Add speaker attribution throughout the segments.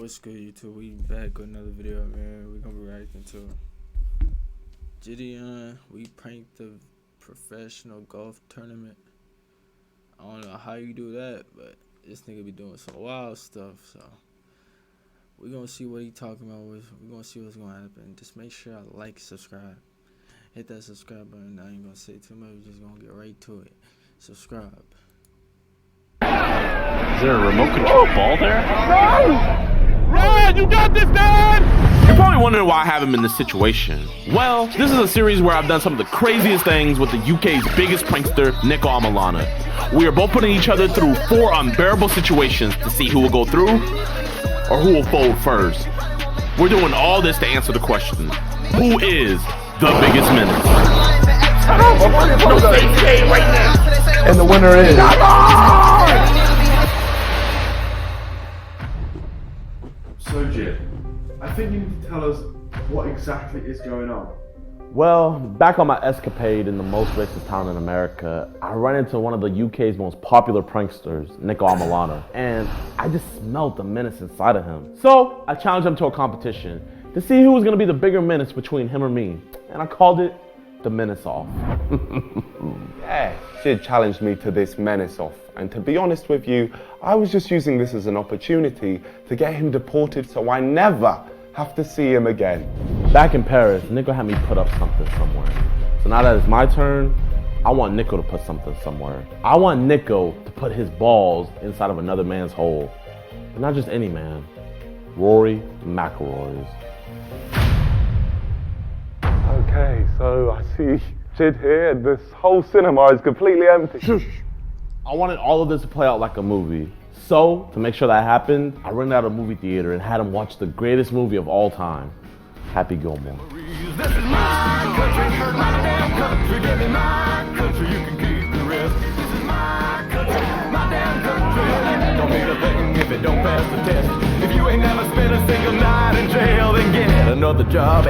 Speaker 1: What's good, YouTube? We back with another video, man. We gonna be reacting to JIDION. We pranked the professional golf tournament. I don't know how you do that, but this nigga be doing some wild stuff. So we gonna see what he talking about. We gonna see what's gonna happen. Just make sure I like, subscribe, hit that subscribe button. I ain't gonna say too much. We just gonna get right to it. Subscribe.
Speaker 2: Is there a remote control ball there?
Speaker 3: Ryan, you got this, Dad!
Speaker 2: You're probably wondering why I have him in this situation. Well, this is a series where I've done some of the craziest things with the UK's biggest prankster, NIKO. We are both putting each other through 4 unbearable situations to see who will go through or who will fold first. We're doing all this to answer the question, who is the biggest menace?
Speaker 3: No safe game right now.
Speaker 4: And the winner is...
Speaker 5: So, Jid, I think you need to tell us what exactly is going on.
Speaker 4: Well, back on my escapade in the most racist town in America, I ran into one of the UK's most popular pranksters, NIKO, and I just smelled the menace inside of him. So I challenged him to a competition to see who was going to be the bigger menace between him or me, and I called it the Menace Off.
Speaker 6: Yeah, Jid challenged me to this Menace Off, and to be honest with you, I was just using this as an opportunity to get him deported so I never have to see him again.
Speaker 4: Back in Paris, NIKO had me put up something somewhere. So now that it's my turn, I want NIKO to put something somewhere. I want NIKO to put his balls inside of another man's hole. But not just any man, Rory McIlroy's.
Speaker 6: Okay, so I see Jid here, and this whole cinema is completely empty.
Speaker 4: I wanted all of this to play out like a movie. So, to make sure that happened, I rented out a movie theater and had him watch the greatest movie of all time, Happy Gilmore.
Speaker 3: This is my country, my damn country. Give me my country, you can keep the rest. This is my country, my damn country. Don't mean a thing if it don't pass the test. If you ain't never spent a single night in jail, then get another job.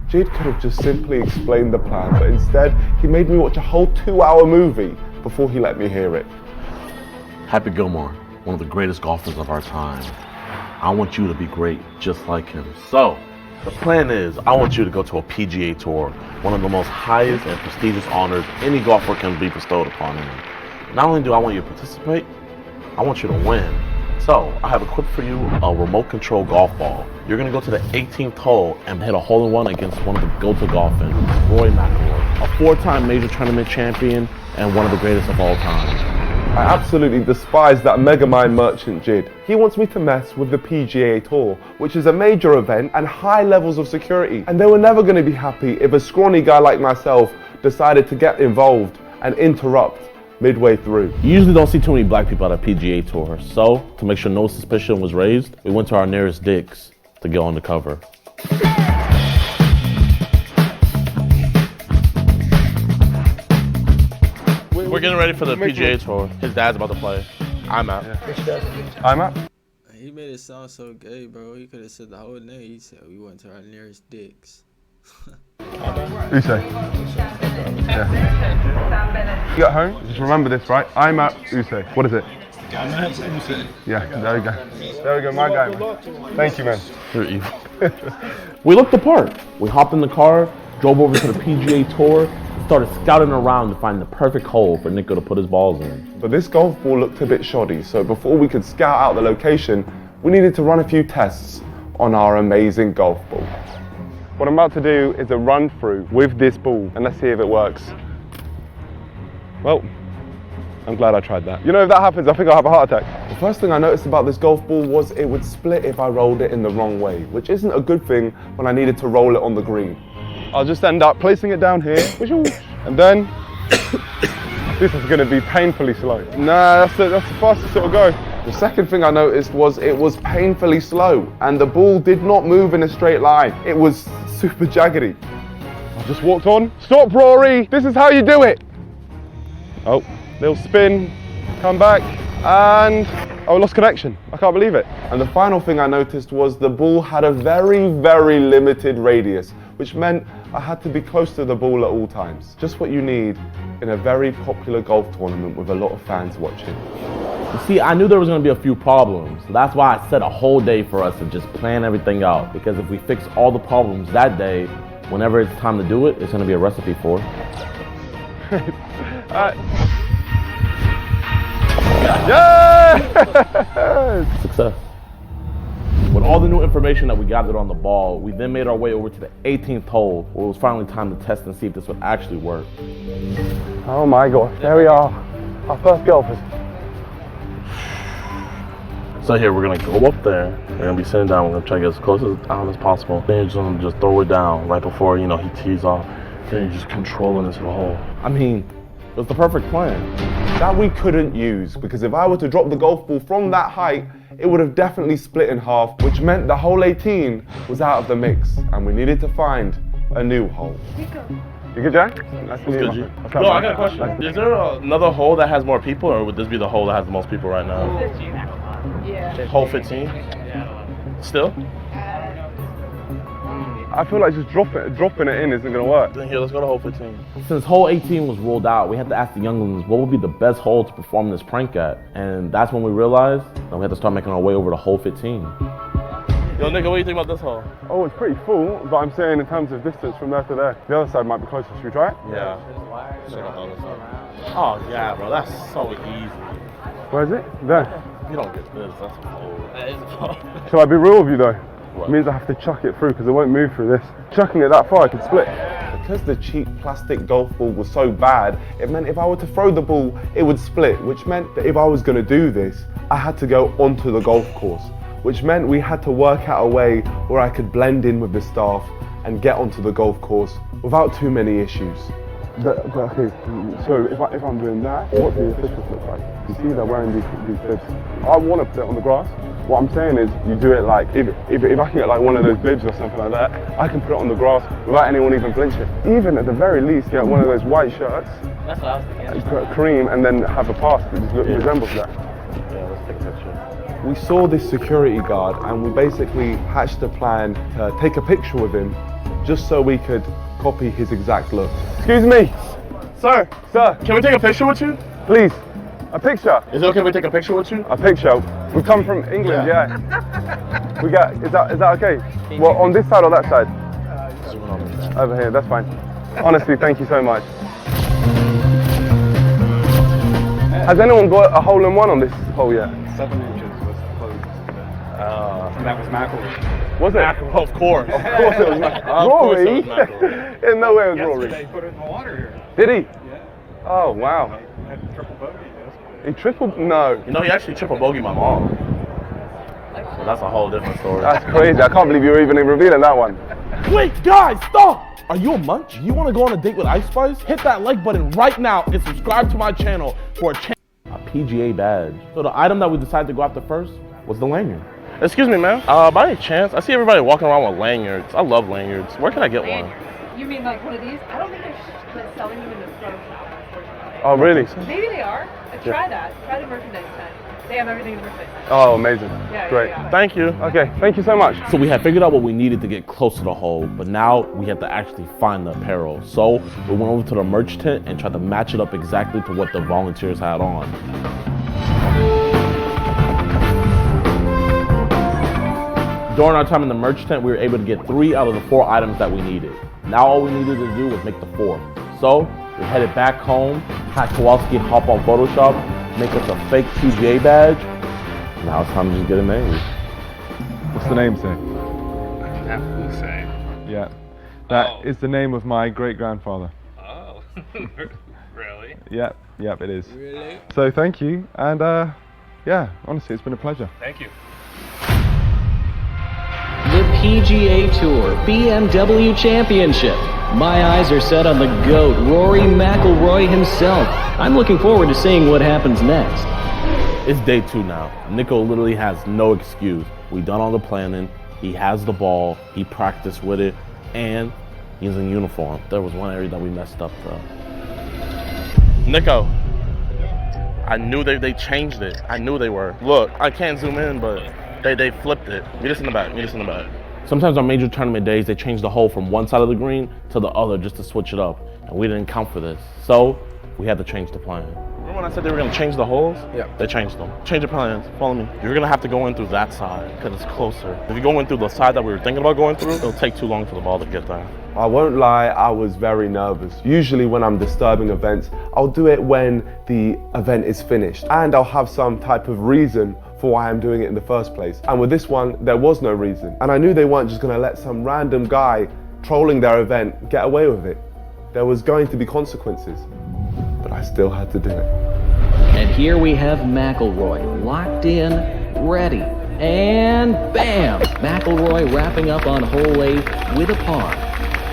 Speaker 6: Jid could have just simply explained the plan, but instead, he made me watch a whole 2-hour movie before he let me hear it.
Speaker 4: Happy Gilmore, one of the greatest golfers of our time. I want you to be great just like him. So, the plan is, I want you to go to a PGA Tour, one of the most highest and prestigious honors any golfer can be bestowed upon him. Not only do I want you to participate, I want you to win. So, I have equipped for you a remote control golf ball. You're gonna go to the 18th hole and hit a hole-in-one against one of the go-to golfing, Rory McIlroy, a 4-time major tournament champion and one of the greatest of all time.
Speaker 6: I absolutely despise that megamind merchant Jid. He wants me to mess with the PGA Tour, which is a major event and high levels of security. And they were never going to be happy if a scrawny guy like myself decided to get involved and interrupt midway through.
Speaker 4: You usually don't see too many black people at a PGA Tour, so to make sure no suspicion was raised, we went to our nearest Dick's to go undercover. We're getting ready for the PGA Tour. His dad's about to play. I'm out.
Speaker 6: I'm out.
Speaker 1: He made it sound so gay, bro. He could have said the whole name. He said we went to our nearest Dick's.
Speaker 6: Usay. Yeah. You at home? Just remember this, right? I'm at Usay. What is it? Yeah, there we go. There we go, my guy, man. Thank you, man.
Speaker 4: You're evil. We looked the part. We hopped in the car, drove over to the PGA Tour, and started scouting around to find the perfect hole for NIKO to put his balls in.
Speaker 6: But this golf ball looked a bit shoddy, so before we could scout out the location, we needed to run a few tests on our amazing golf ball. What I'm about to do is a run through with this ball, and let's see if it works. Well, I'm glad I tried that. You know, if that happens, I think I'll have a heart attack. The first thing I noticed about this golf ball was it would split if I rolled it in the wrong way, which isn't a good thing when I needed to roll it on the green. I'll just end up placing it down here, and then this is going to be painfully slow. Nah, that's the fastest it'll go. The second thing I noticed was it was painfully slow, and the ball did not move in a straight line. It was super jaggedy. I just walked on. Stop, Rory! This is how you do it! Oh, little spin, come back, and I lost connection. I can't believe it. And the final thing I noticed was the ball had a very, very limited radius, which meant I had to be close to the ball at all times. Just what you need in a very popular golf tournament with a lot of fans watching.
Speaker 2: See, I knew there was gonna be a few problems. That's why I set a whole day for us to just plan everything out. Because if we fix all the problems that day, whenever it's time to do it, it's gonna be a recipe for it.
Speaker 6: Yeah!
Speaker 2: Success. With all the new information that we gathered on the ball, we then made our way over to the 18th hole, where it was finally time to test and see if this would actually work.
Speaker 6: Oh my gosh, there we are. Our first golfers.
Speaker 4: So here, we're gonna go up there. We're gonna be sitting down. We're gonna try to get as close down as possible. Then you're just gonna just throw it down right before, you know, he tees off. Then you're just controlling this hole.
Speaker 2: I mean, it was the perfect plan.
Speaker 6: That we couldn't use, because if I were to drop the golf ball from that height, it would have definitely split in half, which meant the hole 18 was out of the mix, and we needed to find a new hole. You good, Jack? Nice to meet you.
Speaker 4: Good, G. No, I got a question. Is there another hole that has more people, or would this be the hole that has the most people right now?
Speaker 7: Yeah.
Speaker 4: Hole 15? Still?
Speaker 6: I feel like just dropping it in isn't gonna work.
Speaker 4: Then here, let's go to hole 15.
Speaker 2: Since hole 18 was ruled out, we had to ask the younglings what would be the best hole to perform this prank at. And that's when we realized that we had to start making our way over to hole 15.
Speaker 4: Yo, Nico, what do you think about this hole?
Speaker 6: Oh, it's pretty full, but I'm saying in terms of distance from there to there. The other side might be closer. Should we try it?
Speaker 4: Yeah. Oh, yeah, bro, that's so easy.
Speaker 6: Where is it? There.
Speaker 4: You don't get this, that's a hole. That is a hole.
Speaker 6: Shall I be real with you though?
Speaker 4: What?
Speaker 6: It means I have to chuck it through because it won't move through this. Chucking it that far, I could split. Because the cheap plastic golf ball was so bad, it meant if I were to throw the ball, it would split, which meant that if I was going to do this, I had to go onto the golf course, which meant we had to work out a way where I could blend in with the staff and get onto the golf course without too many issues. Okay, so if I'm doing that, what do the officials look like? You see they're wearing these bibs. I want to put it on the grass. What I'm saying is, you do it like, if I can get like one of those bibs or something like that, I can put it on the grass without anyone even flinching. Even at the very least, get one of those white shirts,
Speaker 7: That's what I was thinking.
Speaker 6: put cream, and then have a pass that just resembles that.
Speaker 4: Yeah, let's take a picture.
Speaker 6: We saw this security guard, and we basically hatched a plan to take a picture with him, just so we could copy his exact look. Excuse me, sir,
Speaker 4: Can we take a picture with you?
Speaker 6: please, a picture.
Speaker 4: Is it okay if we take a picture with you?
Speaker 6: A picture. We come from England, yeah. We got. Is that okay? Well, on this side or that side? Over here. That's fine. Honestly, thank you so much. Has anyone got a hole in one on this hole yet?
Speaker 5: 7 inches was closed. That was Michael.
Speaker 6: Was it?
Speaker 4: Of course.
Speaker 6: Of course it was Michael.
Speaker 4: Of course it
Speaker 6: Rory?
Speaker 4: was Michael.
Speaker 6: In no way it was Rory.
Speaker 5: Yesterday, put it in the water here.
Speaker 6: Did he?
Speaker 5: Yeah.
Speaker 6: Oh wow.
Speaker 5: Had triple bogey.
Speaker 6: He tripled? No.
Speaker 4: You know, he actually triple bogeyed my mom. So that's a whole different story.
Speaker 6: That's crazy. I can't believe you're even revealing that one.
Speaker 2: Wait, guys, stop! Are you a munch? You want to go on a date with Ice Spice? Hit that like button right now and subscribe to my channel for a PGA badge. So the item that we decided to go after first was the lanyard.
Speaker 4: Excuse me, man. By any chance, I see everybody walking around with lanyards. I love lanyards. Where can I get one?
Speaker 7: You mean like one of these? I don't think they're selling them in the pro shop, unfortunately.
Speaker 6: Oh really?
Speaker 7: Maybe they are. Try that. Try the merchandise tent. They have everything in the merchandise tent.
Speaker 6: Oh amazing.
Speaker 7: Yeah,
Speaker 6: Great.
Speaker 7: yeah.
Speaker 4: Thank you.
Speaker 6: Okay, thank you so much.
Speaker 2: So we had figured out what we needed to get close to the hole, but now we had to actually find the apparel. So we went over to the merch tent and tried to match it up exactly to what the volunteers had on. During our time in the merch tent, we were able to get 3 out of the 4 items that we needed. Now all we needed to do was make the 4th. So we headed back home, had Kowalski hop on Photoshop, make us a fake PGA badge. Now it's time to just get it made.
Speaker 6: What's the name say?
Speaker 5: Say.
Speaker 6: Yeah. That is the name of my great-grandfather.
Speaker 5: Oh. Really?
Speaker 6: Yep, it is.
Speaker 1: Really?
Speaker 6: So thank you, and yeah, honestly, it's been a pleasure.
Speaker 5: Thank you.
Speaker 8: The PGA Tour BMW Championship. My eyes are set on the GOAT, Rory McIlroy himself. I'm looking forward to seeing what happens next.
Speaker 2: It's day 2 now. NIKO literally has no excuse. We done all the planning. He has the ball. He practiced with it, and he's in uniform. There was one area that we messed up though.
Speaker 4: Nico, I knew they changed it. I knew they were. Look, I can't zoom in, but they flipped it. Meet us in the back. Meet us in the back.
Speaker 2: Sometimes on major tournament days, they change the hole from one side of the green to the other just to switch it up, and we didn't count for this. So we had to change the plan.
Speaker 4: Where
Speaker 2: when I said they were going to change the holes?
Speaker 1: Yeah.
Speaker 2: They changed them. Change the plans. Follow me. You're going to have to go in through that side because it's closer. If you go in through the side that we were thinking about going through, it'll take too long for the ball to get there.
Speaker 6: I won't lie, I was very nervous. Usually when I'm disturbing events, I'll do it when the event is finished and I'll have some type of reason for why I'm doing it in the first place. And with this one, there was no reason. And I knew they weren't just gonna let some random guy trolling their event get away with it. There was going to be consequences, but I still had to do it.
Speaker 8: And here we have McElroy, locked in, ready, and bam! McElroy wrapping up on hole 8 with a par.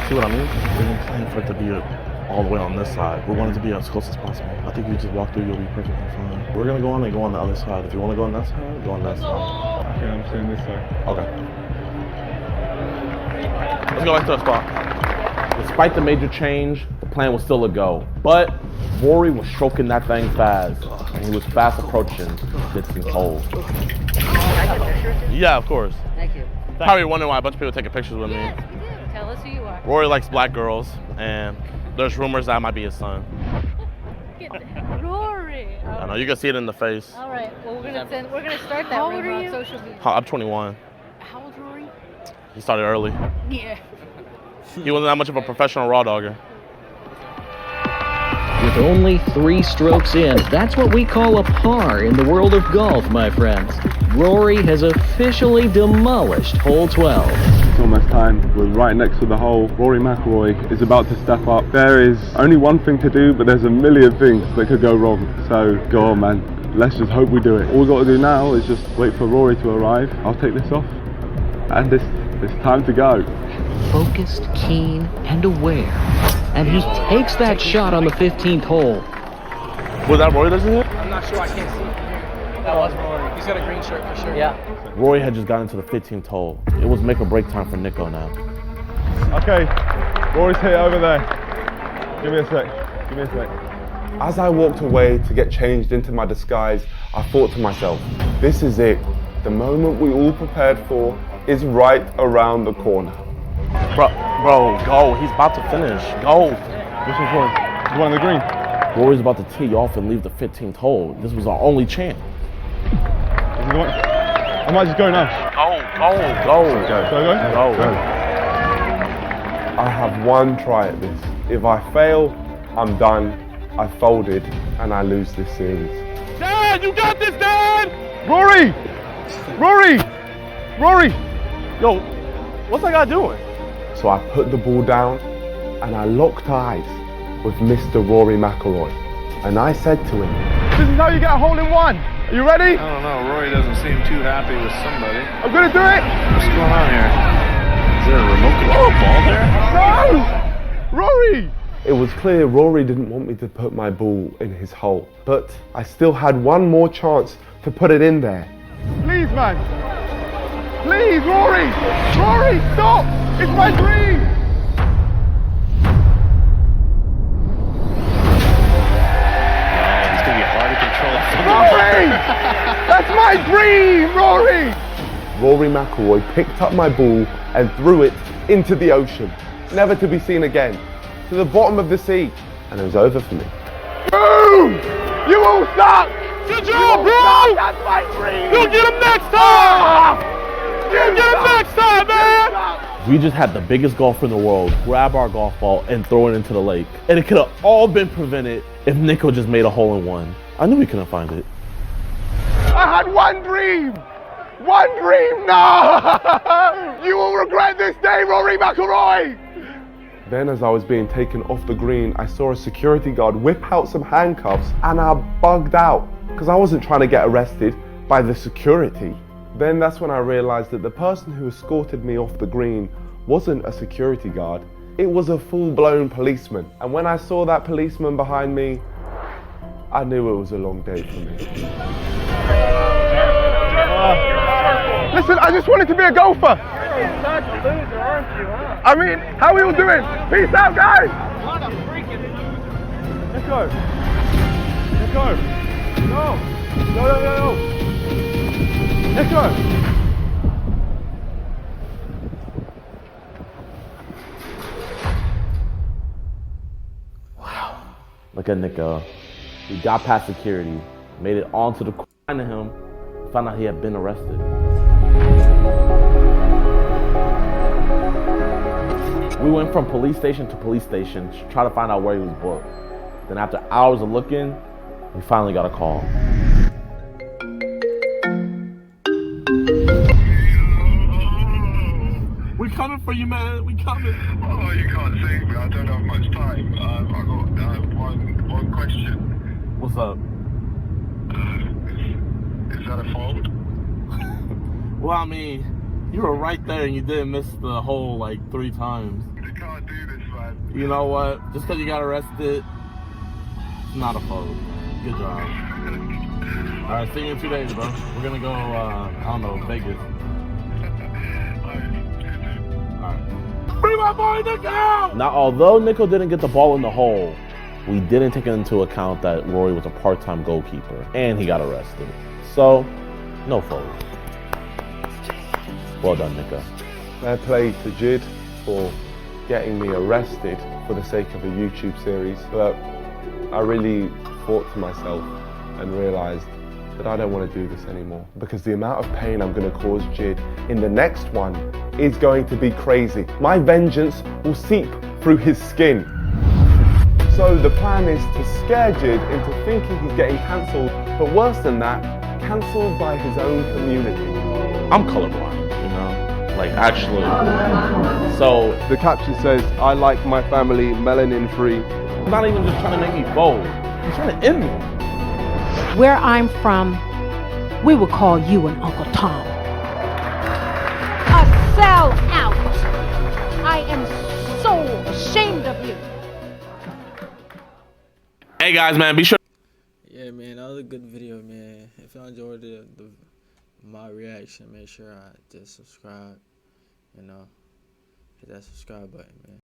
Speaker 2: You see what I mean? We didn't plan for it to be all the way on this side. We wanted to be as close as possible. I think you just walk through, you'll be perfectly fine. We're gonna go on and go on the other side. If you wanna go on that side, go on that side.
Speaker 6: Okay, I'm staying this side.
Speaker 2: Okay. Let's go back to the spot. Despite the major change, the plan was still a go. But Rory was stroking that thing fast, and he was fast approaching this hole.
Speaker 9: Can I get a picture with you?
Speaker 2: Yeah, of course.
Speaker 9: Thank you.
Speaker 2: Probably wondering why a bunch of people taking pictures with me.
Speaker 7: Yes, we do. Tell us who you are.
Speaker 2: Rory likes black girls, and there's rumors that I might be his son.
Speaker 7: Rory.
Speaker 2: I know, you can see it in the face.
Speaker 7: All right. Well, we're gonna start that rumor on social media.
Speaker 2: I'm 21.
Speaker 7: How old's Rory?
Speaker 2: He started early.
Speaker 7: Yeah.
Speaker 2: He wasn't that much of a professional raw dogger.
Speaker 8: With only 3 strokes in, that's what we call a par in the world of golf, my friends. Rory has officially demolished hole 12.
Speaker 6: It's almost time. We're right next to the hole. Rory McIlroy is about to step up. There is only one thing to do, but there's a million things that could go wrong. So go on, man. Let's just hope we do it. All we've got to do now is just wait for Rory to arrive. I'll take this off. And it's time to go.
Speaker 8: Focused, keen, and aware. And he takes that shot on the 15th hole.
Speaker 2: Was that Rory that's in here?
Speaker 10: I'm not sure, I can't see from here. That was Rory. He's got a green shirt for sure.
Speaker 9: Yeah.
Speaker 2: Rory had just gotten to the 15th hole. It was make or break time for NIKO now.
Speaker 6: Okay, Rory's hit over there. Give me a sec. Give me a sec. As I walked away to get changed into my disguise, I thought to myself, this is it. The moment we all prepared for is right around the corner.
Speaker 2: Bro, go. He's about to finish. Go.
Speaker 6: Which one's Rory? The one on the green.
Speaker 2: Rory's about to tee you off and leave the 15th hole. This was our only chance.
Speaker 6: Is he the one? I might just go now.
Speaker 2: Go.
Speaker 6: Go. I have one try at this. If I fail, I'm done. I folded and I lose this series.
Speaker 2: Dad, you got this, Dad!
Speaker 6: Rory!
Speaker 2: Yo, what's that guy doing?
Speaker 6: So I put the ball down and I locked eyes with Mr. Rory McIlroy. And I said to him, this is how you get a hole in one. Are you ready?
Speaker 11: I don't know, Rory doesn't seem too happy with somebody.
Speaker 6: I'm gonna do it!
Speaker 11: What's going on here? Is there a remote control ball there?
Speaker 6: No! Rory! It was clear Rory didn't want me to put my ball in his hole, but I still had one more chance to put it in there. Please, man! Please, Rory! Rory, stop! It's my dream!
Speaker 11: It's gonna be hard to control.
Speaker 6: Rory! That's my dream, Rory! Rory McIlroy picked up my ball and threw it into the ocean, never to be seen again, to the bottom of the sea, and it was over for me. Boom! You all suck!
Speaker 2: Good job, bro!
Speaker 6: That's my dream!
Speaker 2: You'll get him next time! You'll get him next time, man! We just had the biggest golfer in the world grab our golf ball and throw it into the lake. And it could have all been prevented if NIKO just made a hole in one. I knew we couldn't find it.
Speaker 6: I had one dream! One dream! No! You will regret this day, Rory McIlroy! Then as I was being taken off the green, I saw a security guard whip out some handcuffs and I bugged out because I wasn't trying to get arrested by the security. Then that's when I realized that the person who escorted me off the green wasn't a security guard. It was a full-blown policeman. And when I saw that policeman behind me, I knew it was a long day for me. Listen, I just wanted to be a golfer.
Speaker 10: You're such a loser, aren't you, huh?
Speaker 6: I mean, how are we all doing? Peace out, guys!
Speaker 10: What a freaking loser.
Speaker 6: Let's go. Let's go. No. Let's go.
Speaker 2: Look at NIKO.
Speaker 4: We got past security, made it onto the corner to him, found out he had been arrested. We went from police station to police station to try to find out where he was booked. Then after hours of looking, we finally got a call.
Speaker 2: We coming for you, man. We coming.
Speaker 12: Oh, you can't save me. I don't have much time. I got one question.
Speaker 2: What's up?
Speaker 12: Is that a fault?
Speaker 2: Well, I mean, you were right there and you didn't miss the hole like 3 times.
Speaker 12: You can't do this, man.
Speaker 2: You know what? Just because you got arrested, it's not a fault. Good job. All right, see you in 2 days, bro. We're gonna go, I don't know, Vegas. Bring my boy Nico!
Speaker 4: Now, although Nico didn't get the ball in the hole, we didn't take into account that Rory was a part-time goalkeeper and he got arrested. So, no fault. Well done, Nico.
Speaker 6: Fair play to Jid for getting me arrested for the sake of a YouTube series, but I really thought to myself and realised that I don't want to do this anymore, because the amount of pain I'm going to cause Jid in the next one is going to be crazy. My vengeance will seep through his skin. So the plan is to scare Jid into thinking he's getting cancelled, but worse than that, cancelled by his own community.
Speaker 4: I'm colorblind, you know? Like, actually. So,
Speaker 6: the caption says, I like my family melanin free.
Speaker 4: he's not even just trying to make me bold. He's trying to end me.
Speaker 13: Where I'm from, we would call you an Uncle Tom. A sellout! I am so ashamed of you.
Speaker 2: Hey guys, man, be sure.
Speaker 1: Yeah, man, that was a good video, man. If y'all enjoyed my reaction, make sure I just subscribe. You know, hit that subscribe button, man.